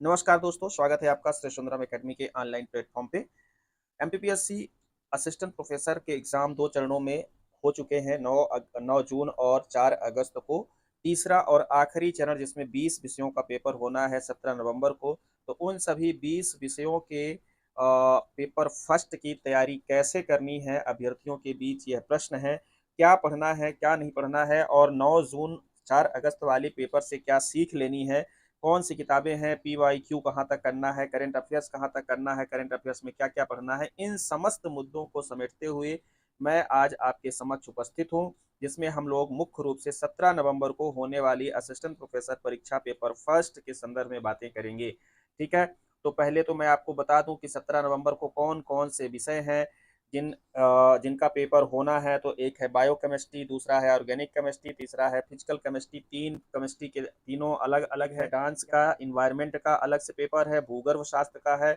नमस्कार दोस्तों, स्वागत है आपका श्री सुंदरम एकेडमी के ऑनलाइन प्लेटफॉर्म पे। एमपीपीएससी असिस्टेंट प्रोफेसर के एग्जाम दो चरणों में हो चुके हैं, 9 जून और 4 अगस्त को। तीसरा और आखिरी चरण जिसमें 20 विषयों का पेपर होना है 17 नवंबर को। तो उन सभी 20 विषयों के पेपर फर्स्ट की तैयारी कैसे करनी है, अभ्यर्थियों के बीच यह प्रश्न है। क्या पढ़ना है, क्या नहीं पढ़ना है, और 9 जून 4 अगस्त वाले पेपर से क्या सीख लेनी है, कौन सी किताबें हैं, पीवाईक्यू कहाँ तक करना है, करंट अफेयर्स कहाँ तक करना है, करंट अफेयर्स में क्या क्या पढ़ना है, इन समस्त मुद्दों को समेटते हुए मैं आज आपके समक्ष उपस्थित हूँ, जिसमें हम लोग मुख्य रूप से 17 नवंबर को होने वाली असिस्टेंट प्रोफेसर परीक्षा पेपर फर्स्ट के संदर्भ में बातें करेंगे। ठीक है, तो पहले तो मैं आपको बता दूं कि 17 नवंबर को कौन कौन से विषय हैं जिनका पेपर होना है। तो एक है बायोकेमिस्ट्री, दूसरा है ऑर्गेनिक केमिस्ट्री, तीसरा है फिजिकल केमिस्ट्री। तीन केमिस्ट्री के तीनों अलग अलग है। डांस का, इन्वायरमेंट का अलग से पेपर है, भूगर्भ शास्त्र का है,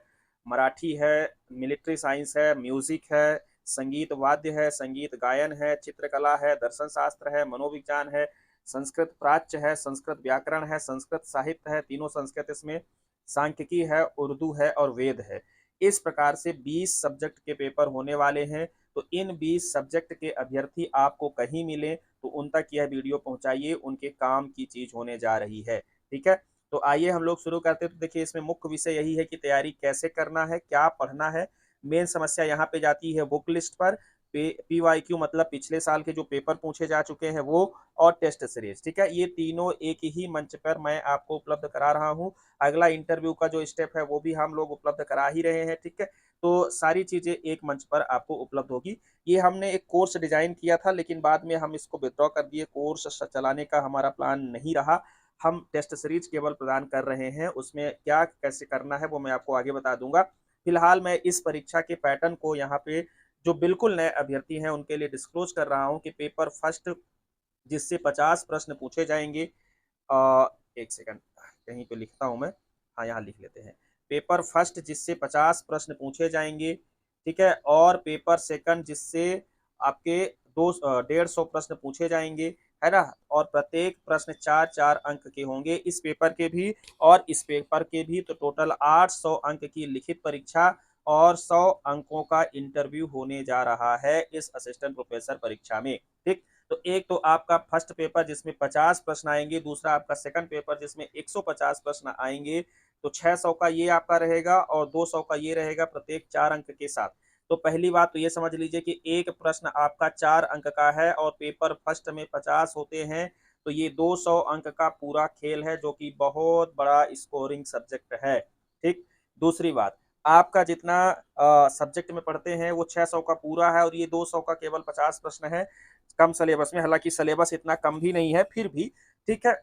मराठी है, मिलिट्री साइंस है, म्यूजिक है, संगीत वाद्य है, संगीत गायन है, चित्रकला है, दर्शन शास्त्र है, मनोविज्ञान है, संस्कृत प्राच्य है, संस्कृत व्याकरण है, संस्कृत साहित्य है, तीनों संस्कृत इसमें, सांख्यिकी है, उर्दू है और वेद है। इस प्रकार से 20 सब्जेक्ट के पेपर होने वाले हैं। तो इन 20 सब्जेक्ट के अभ्यर्थी आपको कहीं मिले तो उन तक यह वीडियो पहुंचाइए, उनके काम की चीज होने जा रही है। ठीक है, तो आइए हम लोग शुरू करते हैं। तो देखिए, इसमें मुख्य विषय यही है कि तैयारी कैसे करना है, क्या पढ़ना है। मेन समस्या यहाँ पे जाती है बुक लिस्ट पर। पीवाईक्यू मतलब पिछले साल के जो पेपर पूछे जा चुके हैं वो, और टेस्ट सीरीज। ठीक है, ये तीनों एक ही मंच पर मैं आपको उपलब्ध करा रहा हूँ। अगला इंटरव्यू का जो स्टेप है वो भी हम लोग उपलब्ध करा ही रहे हैं। ठीक है, तो सारी चीजें एक मंच पर आपको उपलब्ध होगी। ये हमने एक कोर्स डिजाइन किया था, लेकिन बाद में हम इसको विथड्रॉ कर दिए। कोर्स चलाने का हमारा प्लान नहीं रहा। हम टेस्ट सीरीज केवल प्रदान कर रहे हैं, उसमें क्या कैसे करना है वो मैं आपको आगे बता दूंगा। फिलहाल मैं इस परीक्षा के पैटर्न को यहाँ पे जो बिल्कुल नए अभ्यर्थी हैं उनके लिए डिस्क्लोज कर रहा हूँ कि पेपर फर्स्ट जिससे 50 प्रश्न पूछे जाएंगे। एक सेकंड, कहीं पे लिखता हूं मैं। हाँ, यहाँ लिख लेते हैं। पेपर फर्स्ट जिससे 50 प्रश्न पूछे जाएंगे। ठीक है, और पेपर सेकंड जिससे आपके 150 प्रश्न पूछे जाएंगे, है ना। और प्रत्येक प्रश्न 4 4 अंक के होंगे, इस पेपर के भी और इस पेपर के भी। तो टोटल 800 अंक की लिखित परीक्षा और 100 अंकों का इंटरव्यू होने जा रहा है इस असिस्टेंट प्रोफेसर परीक्षा में। ठीक, तो एक तो आपका फर्स्ट पेपर जिसमें 50 प्रश्न आएंगे, दूसरा आपका सेकंड पेपर जिसमें 150 प्रश्न आएंगे। तो 600 का ये आपका रहेगा और 200 का ये रहेगा, प्रत्येक 4 अंक के साथ। तो पहली बात तो ये समझ लीजिए कि एक प्रश्न आपका 4 अंक का है और पेपर फर्स्ट में 50 होते हैं। तो ये 200 अंक का पूरा खेल है, जो कि बहुत बड़ा स्कोरिंग सब्जेक्ट है। ठीक, दूसरी बात, आपका जितना सब्जेक्ट में पढ़ते हैं वो 600 का पूरा है, और ये 200 का केवल 50 प्रश्न है कम सिलेबस में। हालांकि सिलेबस इतना कम भी नहीं है, फिर भी ठीक है।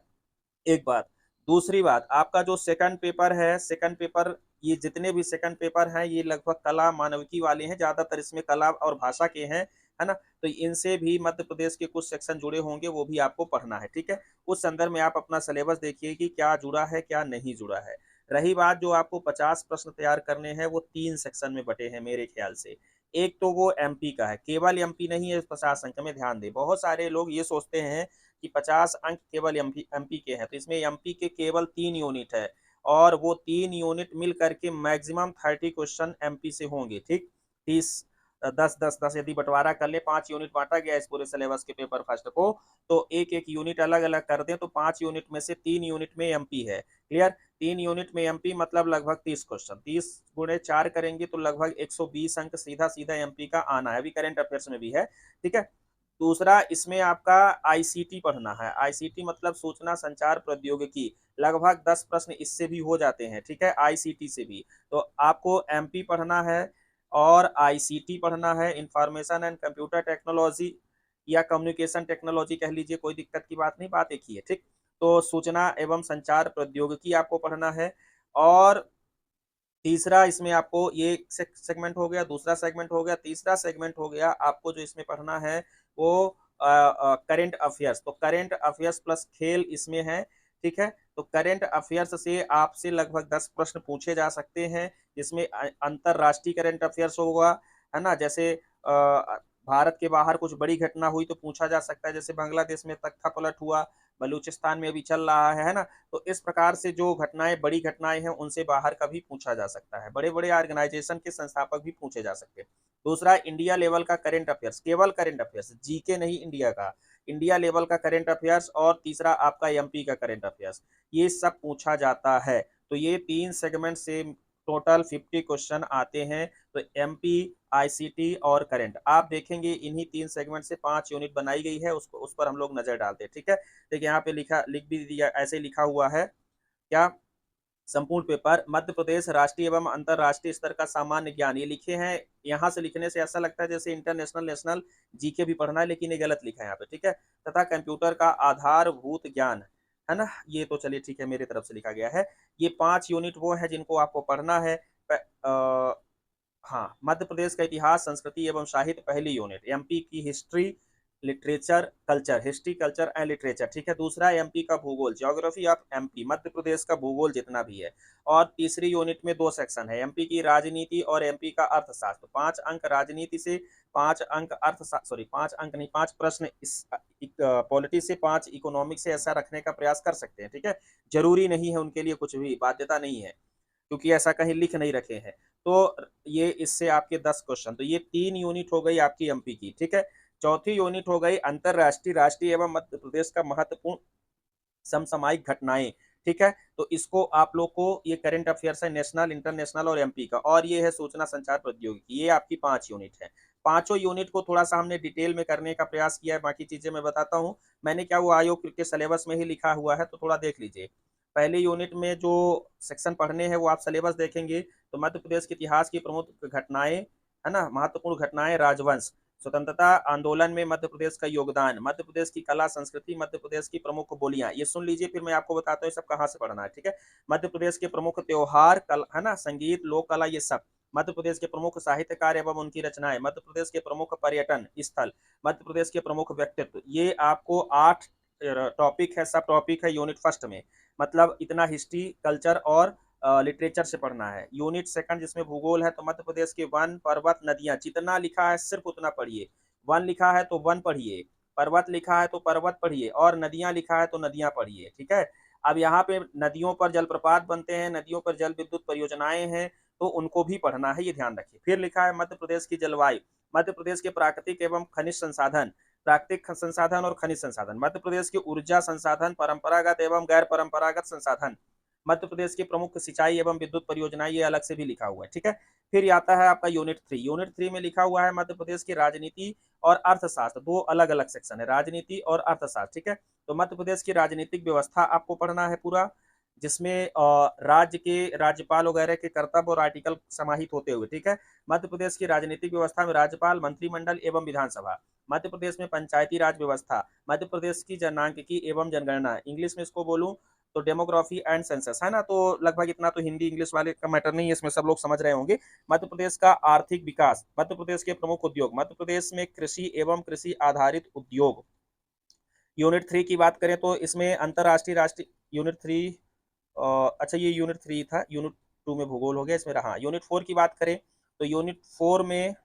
एक बात, दूसरी बात, आपका जो सेकंड पेपर है, सेकंड पेपर, ये जितने भी सेकंड पेपर हैं ये लगभग कला मानविकी वाले हैं, ज्यादातर इसमें कला और भाषा के हैं, है ना। तो इनसे भी मध्य प्रदेश के कुछ सेक्शन जुड़े होंगे, वो भी आपको पढ़ना है। ठीक है, उस संदर्भ में आप अपना सिलेबस देखिए कि क्या जुड़ा है क्या नहीं जुड़ा है। रही बात, जो आपको 50 प्रश्न तैयार करने हैं वो 3 सेक्शन में बटे हैं मेरे ख्याल से। एक तो वो एमपी का है, केवल एमपी नहीं है, 50 अंक में ध्यान दें। बहुत सारे लोग ये सोचते हैं कि 50 अंक केवल एमपी एमपी के हैं, तो इसमें एमपी के केवल 3 यूनिट है, और वो 3 यूनिट मिल करके मैक्सिमम 30 क्वेश्चन एमपी से होंगे। ठीक, 30, 10 10 10 यदि बंटवारा कर ले, 5 यूनिट बांटा गया इस पूरे सिलेबस के पेपर फर्स्ट को, तो एक एक यूनिट अलग अलग कर दें तो 5 यूनिट में से 3 यूनिट में एमपी है। क्लियर, 3 यूनिट में एमपी मतलब लगभग 30 क्वेश्चन, 30 × 4 करेंगे तो लगभग 120 अंक सीधा सीधा एमपी का आना है। अभी करंट अफेयर्स में भी है। ठीक है, दूसरा इसमें आपका आईसीटी पढ़ना है। आईसीटी मतलब सूचना संचार प्रौद्योगिकी, लगभग 10 प्रश्न इससे भी हो जाते हैं। ठीक है, आईसीटी से भी। तो आपको एमपी पढ़ना है और आईसीटी पढ़ना है, इंफॉर्मेशन एंड कंप्यूटर टेक्नोलॉजी या कम्युनिकेशन टेक्नोलॉजी कह लीजिए, कोई दिक्कत की बात नहीं, बात एक ही है। ठीक, तो सूचना एवं संचार प्रौद्योगिकी आपको पढ़ना है। और तीसरा इसमें आपको ये सेगमेंट हो गया, दूसरा सेगमेंट हो गया, तीसरा सेगमेंट हो गया आपको जो इसमें पढ़ना है वो करेंट अफेयर्स। तो करेंट अफेयर्स प्लस खेल इसमें है। ठीक है, तो करेंट अफेयर्स से आपसे लगभग 10 प्रश्न पूछे जा सकते हैं, जिसमें अंतरराष्ट्रीय करेंट अफेयर्स होगा, है ना। जैसे भारत के बाहर कुछ बड़ी घटना हुई तो पूछा जा सकता है, जैसे बांग्लादेश में तख्ता पलट हुआ, बलूचिस्तान में अभी चल रहा है ना। तो इस प्रकार से जो घटनाएं, बड़ी घटनाएं हैं, उनसे बाहर का भी पूछा जा सकता है। बड़े बड़े ऑर्गेनाइजेशन के संस्थापक भी पूछे जा सकते हैं। दूसरा, इंडिया लेवल का करंट अफेयर्स, केवल करंट अफेयर्स, जीके नहीं, इंडिया का, इंडिया लेवल का करंट अफेयर्स। और तीसरा आपका एमपी का करंट अफेयर्स, ये सब पूछा जाता है। तो ये 3 सेगमेंट से टोटल 50 क्वेश्चन आते हैं। तो एमपी, आईसीटी और करंट, आप देखेंगे इन्हीं 3 सेगमेंट से 5 यूनिट बनाई गई है, उसको उस पर हम लोग नजर डालते हैं। ठीक है, देखिए यहाँ पे लिख भी दिया, ऐसे लिखा हुआ है क्या, संपूर्ण पेपर मध्य प्रदेश राष्ट्रीय एवं अंतरराष्ट्रीय स्तर का सामान्य ज्ञान, ये लिखे हैं। यहाँ से लिखने से ऐसा लगता है जैसे इंटरनेशनल नेशनल जीके भी पढ़ना है, लेकिन ये गलत लिखा है यहाँ पे। ठीक है, तथा कंप्यूटर का आधारभूत ज्ञान, है ना, ये तो चलिए ठीक है, मेरी तरफ से लिखा गया है। ये 5 यूनिट वो है जिनको आपको पढ़ना है। हाँ, मध्य प्रदेश का इतिहास, संस्कृति एवं साहित्य पहली यूनिट, एमपी की history, literature, culture, history culture and literature. ठीक है, दूसरा एमपी का भूगोल, geography of MP, Madhya Pradesh का भूगोल जितना भी है। और तीसरी यूनिट में 2 सेक्शन है, एमपी की राजनीति और एमपी का अर्थशास्त्र। 5 अंक राजनीति से, 5 अंक अर्थशास्त्र, सॉरी 5 अंक नहीं, 5 प्रश्न इस पॉलिटी से, 5 इकोनॉमिक से, ऐसा रखने का प्रयास कर सकते हैं। ठीक है, जरूरी नहीं है उनके लिए, कुछ भी बाध्यता नहीं है, क्योंकि ऐसा कहीं लिख नहीं रखे हैं। तो ये इससे आपके 10 क्वेश्चन, तो ये 3 यूनिट हो गई आपकी एमपी की। ठीक है, चौथी यूनिट हो गई अंतरराष्ट्रीय, राष्ट्रीय एवं मध्य प्रदेश का महत्वपूर्ण समसामयिक घटनाएं। ठीक है, तो इसको आप लोग को, ये करंट अफेयर्स है, नेशनल, इंटरनेशनल और एमपी का। और ये है सूचना संचार प्रौद्योगिकी, ये आपकी 5 यूनिट है। पांचों यूनिट को थोड़ा सा हमने डिटेल में करने का प्रयास किया है, बाकी चीजें मैं बताता हूँ। मैंने क्या, वो आयोग के सिलेबस में ही लिखा हुआ है, तो थोड़ा देख लीजिए। पहली यूनिट में जो सेक्शन पढ़ने हैं वो आप सिलेबस देखेंगे, तो मध्य प्रदेश के इतिहास की प्रमुख घटनाएं, है ना, महत्वपूर्ण घटनाएं, राजवंश, स्वतंत्रता आंदोलन में मध्य प्रदेश का योगदान, मध्य प्रदेश की कला संस्कृति, मध्य प्रदेश की प्रमुख बोलियां, ये सुन लीजिए, फिर मैं आपको बताता हूँ सब कहाँ से पढ़ना है। ठीक है, मध्य प्रदेश के प्रमुख त्योहार, कल, है ना, संगीत, लोक कला, ये सब। मध्य प्रदेश के प्रमुख साहित्यकार एवं उनकी रचनाएं, मध्य प्रदेश के प्रमुख पर्यटन स्थल, मध्य प्रदेश के प्रमुख व्यक्तित्व। ये आपको 8 टॉपिक है, सब टॉपिक है यूनिट फर्स्ट में। मतलब इतना हिस्ट्री, कल्चर और लिटरेचर से पढ़ना है। यूनिट सेकंड जिसमें भूगोल है, तो मध्य प्रदेश के वन, पर्वत, नदियां, जितना लिखा है सिर्फ उतना पढ़िए। वन लिखा है तो वन पढ़िए, पर्वत लिखा है तो पर्वत पढ़िए, और नदियां लिखा है तो नदियां पढ़िए। ठीक है, अब यहाँ पे नदियों पर जलप्रपात बनते हैं, नदियों पर जल विद्युत परियोजनाएं हैं, तो उनको भी पढ़ना है, ये ध्यान रखिए। फिर लिखा है मध्य प्रदेश की जलवायु, मध्य प्रदेश के प्राकृतिक एवं खनिज संसाधन, प्राकृतिक संसाधन और खनिज संसाधन, मध्य प्रदेश की ऊर्जा संसाधन, परंपरागत एवं गैर परंपरागत संसाधन, मध्य प्रदेश की प्रमुख सिंचाई एवं विद्युत परियोजनाएं, ये अलग से भी लिखा हुआ है। ठीक है, फिर आता है आपका यूनिट 3। यूनिट 3 में लिखा हुआ है मध्य प्रदेश की राजनीति और अर्थशास्त्र, दो अलग अलग सेक्शन है, राजनीति और अर्थशास्त्र। ठीक है, तो मध्य प्रदेश की राजनीतिक व्यवस्था आपको पढ़ना है पूरा, जिसमें राज्य के राज्यपाल वगैरह के कर्तव्य और आर्टिकल समाहित होते हुए। ठीक है, मध्य प्रदेश की राजनीतिक व्यवस्था में राज्यपाल, मंत्रिमंडल एवं विधानसभा, मध्य प्रदेश में पंचायती राज व्यवस्था, मध्य प्रदेश की जनांकिकी एवं जनगणना, इंग्लिश में इसको बोलूं तो डेमोग्राफी एंड सेंसस, है ना। तो लगभग इतना तो हिंदी इंग्लिश वाले का मैटर नहीं है, इसमें सब लोग समझ रहे होंगे। मध्य प्रदेश का आर्थिक विकास, मध्य प्रदेश के प्रमुख उद्योग, मध्य प्रदेश में कृषि एवं कृषि आधारित उद्योग। यूनिट 3 की बात करें तो इसमें अंतरराष्ट्रीय, राष्ट्रीय, यूनिट 3, अच्छा ये यूनिट 3 था, यूनिट 2 में भूगोल हो गया, इसमें रहा। यूनिट 4 की बात करें तो यूनिट 4 में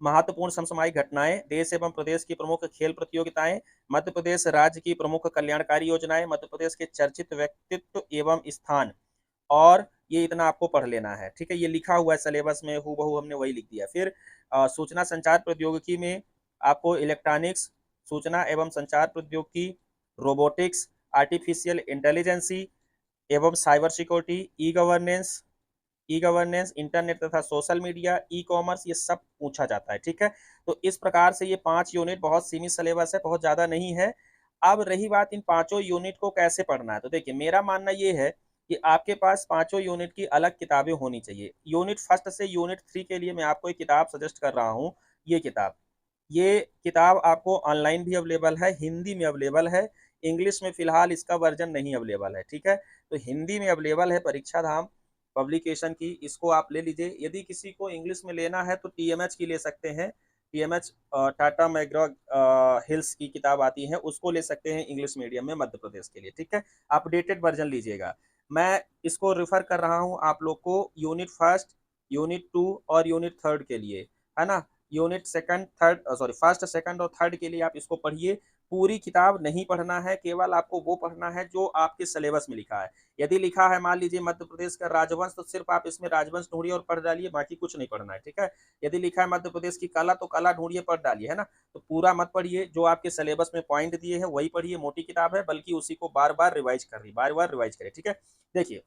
महत्वपूर्ण समसामयिक घटनाएं, देश एवं प्रदेश की प्रमुख खेल प्रतियोगिताएं, मध्य प्रदेश राज्य की प्रमुख कल्याणकारी योजनाएं, मध्य प्रदेश के चर्चित व्यक्तित्व एवं स्थान। और ये इतना आपको पढ़ लेना है। ठीक है, ये लिखा हुआ है सिलेबस में, हूबहू हमने वही लिख दिया। फिर सूचना संचार प्रौद्योगिकी में आपको इलेक्ट्रॉनिक्स, सूचना एवं संचार प्रौद्योगिकी, रोबोटिक्स, आर्टिफिशियल इंटेलिजेंसी एवं cyber security, e governance, internet तथा सोशल मीडिया, ई कॉमर्स, ये सब पूछा जाता है। ठीक है, तो इस प्रकार से ये 5 यूनिट, बहुत सीमित सिलेबस है, बहुत ज्यादा नहीं है। अब रही बात इन 5 यूनिट को कैसे पढ़ना है, तो देखिए मेरा मानना ये है कि आपके पास 5 यूनिट की अलग किताबें होनी चाहिए। यूनिट फर्स्ट से यूनिट 3 के लिए मैं आपको एक किताब सजेस्ट कर रहा हूँ। ये किताब आपको ऑनलाइन भी अवेलेबल है, हिंदी में अवेलेबल है, इंग्लिश में फिलहाल इसका वर्जन नहीं अवेलेबल है। ठीक है, तो हिंदी में अवेलेबल है, परीक्षा धाम पब्लिकेशन की, इसको आप ले लीजिए। यदि किसी को इंग्लिश में लेना है तो टीएमएच की ले सकते हैं, टीएमएच टाटा मैग्रा हिल्स की किताब आती है, उसको ले सकते हैं इंग्लिश मीडियम में मध्य प्रदेश के लिए। ठीक है, अपडेटेड वर्जन लीजिएगा। मैं इसको रिफर कर रहा हूँ आप लोग को यूनिट फर्स्ट, यूनिट 2 और यूनिट थर्ड के लिए, है ना। Unit second, third, sorry first, second और थर्ड के लिए आप इसको पढ़िए। पूरी किताब नहीं पढ़ना है, केवल आपको वो पढ़ना है जो आपके सिलेबस में लिखा है। यदि लिखा है मान लीजिए मध्य प्रदेश का राजवंश, तो सिर्फ आप इसमें राजवंश ढूंढिए और पढ़ डालिए, बाकी कुछ नहीं पढ़ना है, ठीक है। यदि लिखा है मध्य प्रदेश की कला, तो कला ढूंढिए पढ़ डालिए, है ना। तो पूरा मत पढ़िए, जो आपके सिलेबस में पॉइंट दिए हैं वही पढ़िए। मोटी किताब है, बल्कि उसी को बार बार रिवाइज कर रही, बार बार रिवाइज करें, ठीक है। देखिए,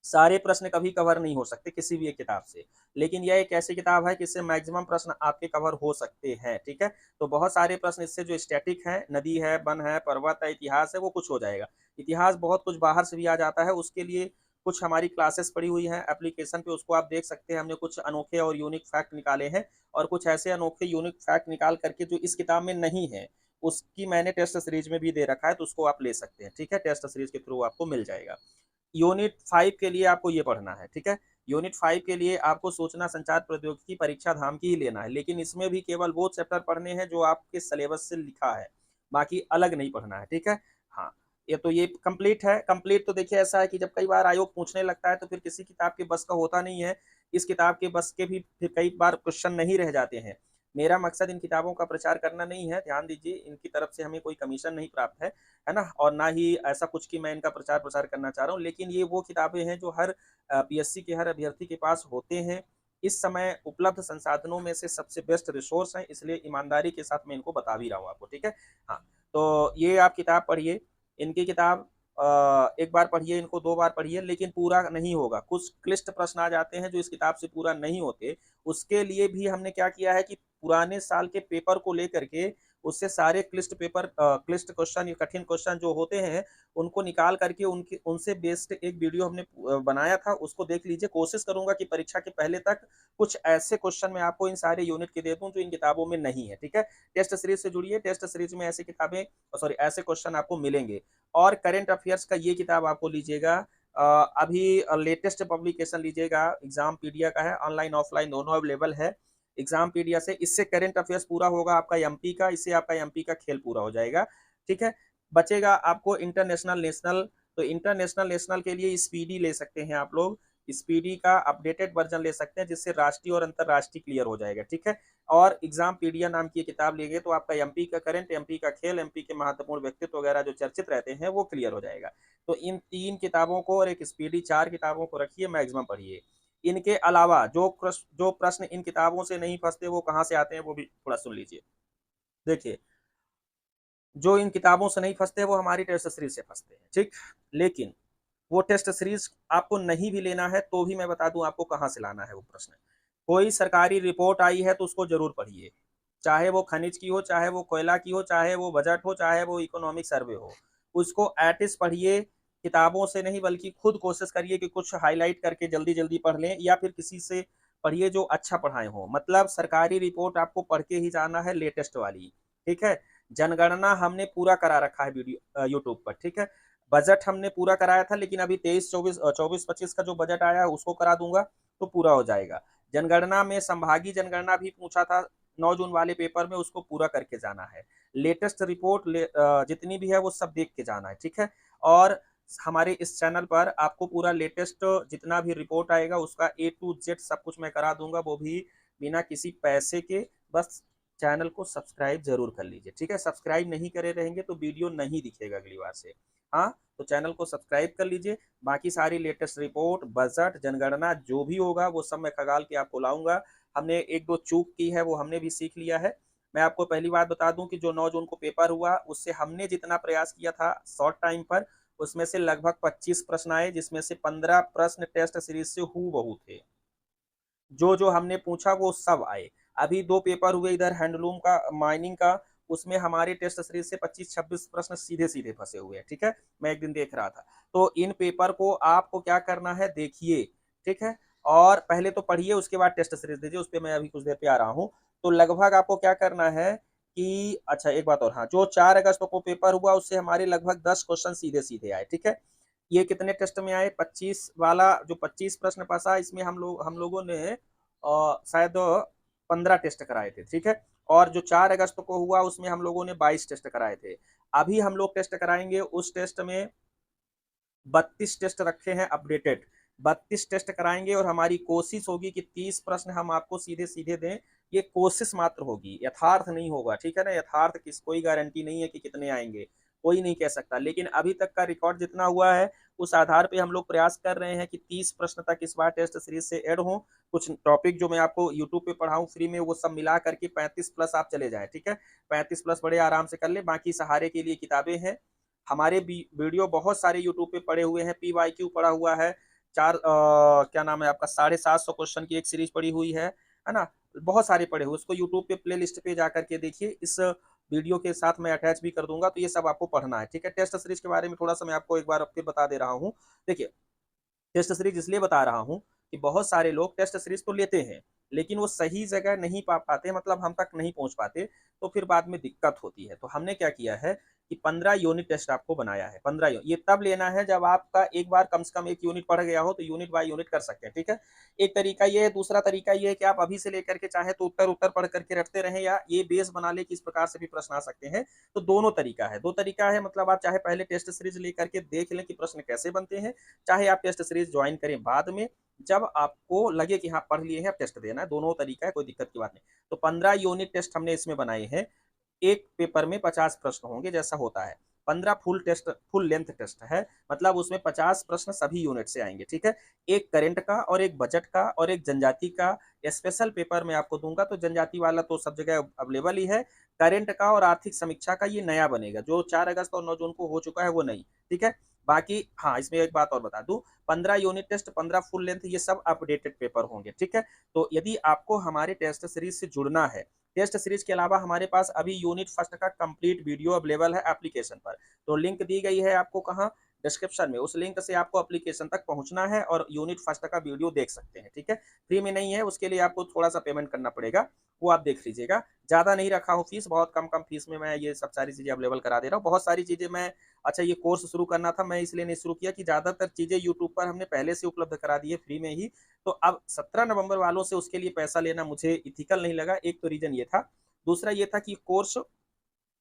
सारे प्रश्न कभी कवर नहीं हो सकते किसी भी एक किताब से, लेकिन यह एक ऐसी किताब है कि इससे मैक्सिमम प्रश्न आपके कवर हो सकते हैं, ठीक है। तो बहुत सारे प्रश्न इससे जो स्टैटिक है, नदी है, वन है, पर्वत है, इतिहास है, वो कुछ हो जाएगा। इतिहास बहुत कुछ बाहर से भी आ जाता है, उसके लिए कुछ हमारी क्लासेस पड़ी हुई हैं एप्लीकेशन पे, उसको आप देख सकते हैं। हमने कुछ अनोखे और यूनिक फैक्ट निकाले हैं, और कुछ ऐसे अनोखे यूनिक फैक्ट निकाल करके जो इस किताब में नहीं है, उसकी मैंने टेस्ट सीरीज में भी दे रखा है, तो उसको आप ले सकते हैं, ठीक है। टेस्ट सीरीज के थ्रू आपको मिल जाएगा। यूनिट 5 के लिए आपको ये पढ़ना है, ठीक है। यूनिट 5 के लिए आपको सूचना संचार प्रौद्योगिकी परीक्षा धाम की ही लेना है, लेकिन इसमें भी केवल वो चैप्टर पढ़ने हैं जो आपके सिलेबस से लिखा है, बाकी अलग नहीं पढ़ना है, ठीक है। हाँ, ये कंप्लीट है। कंप्लीट तो देखिए ऐसा है कि जब कई बार आयोग पूछने लगता है तो फिर किसी किताब के बस का होता नहीं है। इस किताब के बस के भी फिर कई बार क्वेश्चन नहीं रह जाते हैं। मेरा मकसद इन किताबों का प्रचार करना नहीं है, ध्यान दीजिए, इनकी तरफ से हमें कोई कमीशन नहीं प्राप्त है ना। और ना ही ऐसा कुछ कि मैं इनका प्रचार प्रसार करना चाह रहा हूँ, लेकिन ये वो किताबें हैं जो हर पीएससी के हर अभ्यर्थी के पास होते हैं। इस समय उपलब्ध संसाधनों में से सबसे बेस्ट रिसोर्स हैं, इसलिए ईमानदारी के साथ मैं इनको बता भी रहा हूँ आपको, ठीक है। हाँ, तो ये आप किताब पढ़िए, इनकी किताब एक बार पढ़िए, इनको 2 बार पढ़िए, लेकिन पूरा नहीं होगा। कुछ क्लिष्ट प्रश्न आ जाते हैं जो इस किताब से पूरा नहीं होते। उसके लिए भी हमने क्या किया है कि पुराने साल के पेपर को लेकर के उससे सारे क्लिष्ट क्वेश्चन या कठिन क्वेश्चन जो होते हैं, उनको निकाल करके उनके उनसे बेस्ड एक वीडियो हमने बनाया था, उसको देख लीजिए। कोशिश करूंगा कि परीक्षा के पहले तक कुछ ऐसे क्वेश्चन मैं आपको इन सारे यूनिट के दे दूं जो इन किताबों में नहीं है, ठीक है। टेस्ट सीरीज से जुड़िए, टेस्ट सीरीज में ऐसी किताबें, सॉरी, ऐसे क्वेश्चन आपको मिलेंगे। और करंट अफेयर्स का ये किताब आपको लीजिएगा, अभी लेटेस्ट पब्लिकेशन लीजिएगा, एग्जाम पीडिया का है, ऑनलाइन ऑफलाइन दोनों अवेलेबल है। एग्जाम पीडिया से इससे करंट अफेयर्स पूरा होगा आपका एमपी का, इससे आपका एमपी का खेल पूरा हो जाएगा, ठीक है। बचेगा आपको इंटरनेशनल नेशनल, तो इंटरनेशनल नेशनल के लिए स्पीडी ले सकते हैं आप लोग, स्पीडी का अपडेटेड वर्जन ले सकते हैं, जिससे राष्ट्रीय और अंतरराष्ट्रीय क्लियर हो जाएगा, ठीक है। और एग्जाम पीडिया नाम की किताब लेंगे तो आपका एमपी का करंट, एमपी का खेल, एमपी के महत्वपूर्ण व्यक्तित्व वगैरह जो चर्चित रहते हैं वो क्लियर हो जाएगा। तो इन 3 किताबों को और एक स्पीडी, 4 किताबों को रखिए, मैक्सिमम पढ़िए। इनके अलावा जो प्रश्न इन किताबों से नहीं फंसते वो कहाँ से आते हैं वो भी थोड़ा सुन लीजिए। देखिए, जो इन किताबों से नहीं फंसते वो हमारी टेस्ट सीरीज से फंसते हैं, ठीक। लेकिन वो टेस्ट सीरीज आपको नहीं भी लेना है तो भी मैं बता दूं आपको कहाँ से लाना है वो प्रश्न। कोई सरकारी रिपोर्ट आई है तो उसको जरूर पढ़िए, चाहे वो खनिज की हो, चाहे वो कोयला की हो, चाहे वो बजट हो, चाहे वो इकोनॉमिक सर्वे हो, उसको एटिस पढ़िए। किताबों से नहीं, बल्कि खुद कोशिश करिए कि कुछ हाईलाइट करके जल्दी जल्दी पढ़ लें, या फिर किसी से पढ़िए जो अच्छा पढ़ाए हो। मतलब सरकारी रिपोर्ट आपको पढ़ के ही जाना है, लेटेस्ट वाली, ठीक है। जनगणना हमने पूरा करा रखा है वीडियो यूट्यूब पर, ठीक है। बजट हमने पूरा कराया था, लेकिन अभी 23-24 का जो बजट आया है उसको करा दूंगा तो पूरा हो जाएगा। जनगणना में संभागीय जनगणना भी पूछा था 9 जून वाले पेपर में, उसको पूरा करके जाना है। लेटेस्ट रिपोर्ट जितनी भी है वो सब देख के जाना है, ठीक है। और हमारे इस चैनल पर आपको पूरा लेटेस्ट जितना भी रिपोर्ट आएगा उसका A to Z सब कुछ मैं करा दूंगा, वो भी बिना किसी पैसे के। बस चैनल को सब्सक्राइब जरूर कर लीजिए, ठीक है। सब्सक्राइब नहीं करे रहेंगे तो वीडियो नहीं दिखेगा अगली बार से। हाँ, तो चैनल को सब्सक्राइब कर लीजिए। बाकी सारी लेटेस्ट रिपोर्ट, बजट, जनगणना जो भी होगा वो सब मैं खगाल के आपको लाऊंगा। हमने 1-2 चूक की है वो हमने भी सीख लिया है। मैं आपको पहली बात बता दूं कि जो 9 जून को पेपर हुआ उससे हमने जितना प्रयास किया था शॉर्ट टाइम पर, उसमें से लगभग 25 प्रश्न आए, जिसमें से 15 प्रश्न टेस्ट सीरीज से हूबहू थे। जो जो हमने पूछा वो सब आए। अभी 2 पेपर हुए इधर हैंडलूम का, माइनिंग का, उसमें हमारे टेस्ट सीरीज से 25-26 प्रश्न सीधे सीधे फंसे हुए हैं, ठीक है। मैं एक दिन देख रहा था। तो इन पेपर को आपको क्या करना है, देखिए, ठीक है। और पहले तो पढ़िए, उसके बाद टेस्ट सीरीज दीजिए, उस पर मैं अभी कुछ देर पे आ रहा हूँ। तो लगभग आपको क्या करना है कि, अच्छा एक बात और, हाँ, जो 4 अगस्त को पेपर हुआ उससे हमारे लगभग 10 क्वेश्चन सीधे सीधे आए, ठीक है। ये कितने टेस्ट में आए, 25 वाला जो 25 प्रश्न फंसा, इसमें हम लोगों ने शायद 15 टेस्ट कराए थे, ठीक है। और जो 4 अगस्त को हुआ उसमें हम लोगों ने 22 टेस्ट कराए थे। अभी हम लोग टेस्ट कराएंगे, उस टेस्ट में 32 टेस्ट रखे हैं अपडेटेड। 32 टेस्ट कराएंगे और हमारी कोशिश होगी कि 30 प्रश्न हम आपको सीधे सीधे दें, ये कोशिश मात्र होगी, यथार्थ नहीं होगा, ठीक है ना। यथार्थ किस कोई गारंटी नहीं है कि कितने आएंगे, कोई नहीं कह सकता, लेकिन अभी तक का रिकॉर्ड जितना हुआ है उस आधार पे हम लोग प्रयास कर रहे हैं कि 30 प्रश्न तक इस बार टेस्ट सीरीज से ऐड हों। कुछ टॉपिक जो मैं आपको यूट्यूब पे पढ़ाऊं फ्री में, वो सब मिला करके 35 प्लस आप चले जाए, ठीक है। 35 प्लस बड़े आराम से कर ले। बाकी सहारे के लिए किताबें हैं, हमारे वीडियो बहुत सारे यूट्यूब पे पड़े हुए हैं, PYQ पड़ा हुआ है, क्या नाम है आपका, 750 क्वेश्चन की एक सीरीज पड़ी हुई है ना। बहुत सारे पड़े हुए, उसको यूट्यूब पे प्ले लिस्ट पे जाकर के देखिए, इस वीडियो के साथ मैं अटैच भी कर दूंगा, तो ये सब आपको पढ़ना है, ठीक है। टेस्ट सीरीज के बारे में थोड़ा सा मैं आपको एक बार फिर बता दे रहा हूँ। देखिए, टेस्ट सीरीज इसलिए बता रहा हूँ कि बहुत सारे लोग टेस्ट सीरीज तो लेते हैं, लेकिन वो सही जगह नहीं पा पाते, मतलब हम तक नहीं पहुंच पाते, तो फिर बाद में दिक्कत होती है। तो हमने क्या किया है कि 15 यूनिट टेस्ट आपको बनाया है। 15 ये तब लेना है जब आपका एक बार कम से कम एक यूनिट पढ़ गया हो, तो यूनिट बाय यूनिट कर सकते हैं, ठीक है। एक तरीका ये है। दूसरा तरीका ये है कि आप अभी से लेकर के चाहे तो उत्तर उत्तर पढ़ करके रटते रहें, या ये बेस बना ले कि इस प्रकार से भी प्रश्न आ सकते हैं। तो दोनों तरीका है, दो तरीका है, मतलब आप चाहे पहले टेस्ट सीरीज लेकर के देख लें कि प्रश्न कैसे बनते हैं, चाहे आप टेस्ट सीरीज ज्वाइन करें बाद में, जब आपको लगे कि हाँ पढ़ लिए हैं अब टेस्ट देना है। दोनों तरीका है, कोई दिक्कत की बात नहीं। तो 15 यूनिट टेस्ट हमने इसमें बनाए हैं। एक पेपर में 50 प्रश्न होंगे जैसा होता है। 15 फुल लेंथ टेस्ट है, मतलब उसमें 50 प्रश्न सभी यूनिट से आएंगे, ठीक है। एक करंट का और एक बजट का और एक जनजाति का स्पेशल पेपर मैं आपको दूंगा, तो जनजाति वाला तो सब जगह अवेलेबल ही है। करंट का और आर्थिक समीक्षा का ये नया बनेगा, जो 4 अगस्त और 9 जून को हो चुका है वो नहीं, ठीक है। बाकी हाँ, इसमें एक बात और बता दूं, 15 यूनिट टेस्ट, 15 फुल लेंथ, ये सब अपडेटेड पेपर होंगे, ठीक है। तो यदि आपको हमारे टेस्ट सीरीज से जुड़ना है, टेस्ट सीरीज के अलावा हमारे पास अभी यूनिट फर्स्ट का कंप्लीट वीडियो अवेलेबल है एप्लीकेशन पर। तो लिंक दी गई है आपको कहाँ, डिस्क्रिप्शन में। उस लिंक से आपको एप्लीकेशन तक पहुंचना है और यूनिट फर्स्ट का वीडियो देख सकते हैं, ठीक है। फ्री में नहीं है, उसके लिए आपको थोड़ा सा पेमेंट करना पड़ेगा, वो आप देख लीजिएगा। ज़्यादा नहीं रखा हूँ फीस, बहुत कम कम फीस में मैं ये सब सारी चीज़ें अवेलेबल करा दे रहा हूँ। बहुत सारी चीज़ें मैं, अच्छा ये कोर्स शुरू करना था, मैं इसलिए नहीं शुरू किया कि ज़्यादातर चीज़ें यूट्यूब पर हमने पहले से उपलब्ध करा दी है फ्री में ही। तो अब 17 नवंबर वालों से उसके लिए पैसा लेना मुझे इथिकल नहीं लगा, एक तो रीज़न ये था। दूसरा ये था कि कोर्स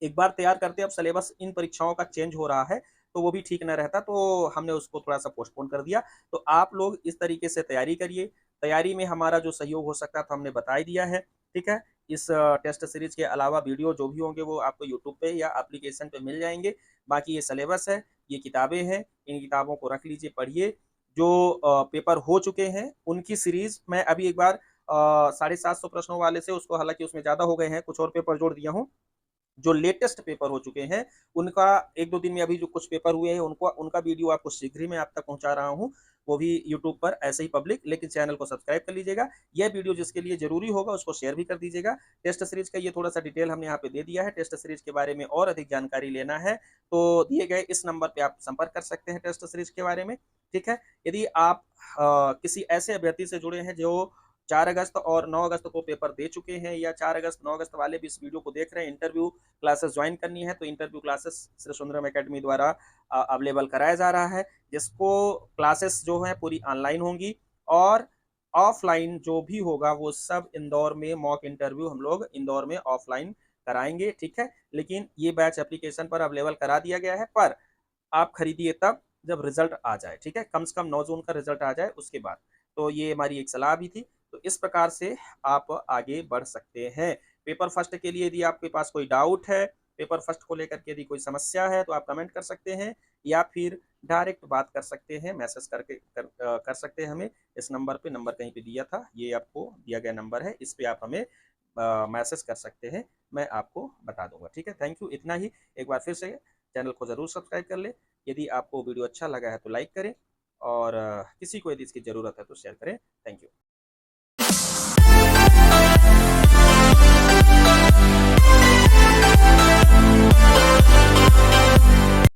एक बार तैयार करते, अब सिलेबस इन परीक्षाओं का चेंज हो रहा है, तो वो भी ठीक न रहता, तो हमने उसको थोड़ा सा पोस्टपोन कर दिया। तो आप लोग इस तरीके से तैयारी करिए। तैयारी में हमारा जो सहयोग हो सकता था हमने बता ही दिया है, ठीक है। इस टेस्ट सीरीज के अलावा वीडियो जो भी होंगे वो आपको यूट्यूब पे या एप्लीकेशन पे मिल जाएंगे। बाकी ये सिलेबस है, ये किताबें हैं, इन किताबों को रख लीजिए, पढ़िए। जो पेपर हो चुके हैं उनकी सीरीज मैं अभी एक बार 750 प्रश्नों वाले से, उसको हालांकि उसमें ज़्यादा हो गए हैं, कुछ और पेपर जोड़ दिया हूँ। जो लेटेस्ट पेपर हो चुके हैं उनका एक दो दिन में अभी जो कुछ पेपर हुए हैं उनको, उनका वीडियो आपको शीघ्र ही मैं आप तक पहुंचा रहा हूं, वो भी यूट्यूब पर ऐसे ही पब्लिक। लेकिन चैनल को सब्सक्राइब कर लीजिएगा। यह वीडियो जिसके लिए जरूरी होगा उसको शेयर भी कर दीजिएगा। टेस्ट सीरीज का ये थोड़ा सा डिटेल हमने यहाँ पे दे दिया है। टेस्ट सीरीज के बारे में और अधिक जानकारी लेना है तो दिए गए इस नंबर पे आप संपर्क कर सकते हैं टेस्ट सीरीज के बारे में, ठीक है। यदि आप किसी ऐसे अभ्यर्थी से जुड़े हैं जो 4 अगस्त और 9 अगस्त को पेपर दे चुके हैं, या 4 अगस्त 9 अगस्त वाले भी इस वीडियो को देख रहे हैं, इंटरव्यू क्लासेस ज्वाइन करनी है, तो interview classes Shri Sundaram academy द्वारा अवेलेबल कराया जा रहा है, जिसको क्लासेस जो है पूरी ऑनलाइन होंगी, और ऑफलाइन जो भी होगा वो सब इंदौर में मॉक इंटरव्यू हम लोग इंदौर में ऑफलाइन कराएंगे, ठीक है। लेकिन ये बैच एप्लीकेशन पर अवेलेबल करा दिया गया है, पर आप खरीदिए तब जब रिजल्ट आ जाए, ठीक है। कम से कम 9 जून का रिजल्ट आ जाए उसके बाद। तो ये हमारी एक सलाह भी थी। तो इस प्रकार से आप आगे बढ़ सकते हैं। पेपर फर्स्ट के लिए यदि आपके पास कोई डाउट है, पेपर फर्स्ट को लेकर के यदि कोई समस्या है, तो आप कमेंट कर सकते हैं, या फिर डायरेक्ट बात कर सकते हैं, मैसेज करके कर सकते हैं हमें इस नंबर पे। नंबर कहीं पे दिया था, ये आपको दिया गया नंबर है, इस पे आप हमें मैसेज कर सकते हैं, मैं आपको बता दूंगा, ठीक है। थैंक यू, इतना ही। एक बार फिर से चैनल को ज़रूर सब्सक्राइब कर ले। यदि आपको वीडियो अच्छा लगा है तो लाइक करें, और किसी को यदि इसकी ज़रूरत है तो शेयर करें। Thank you.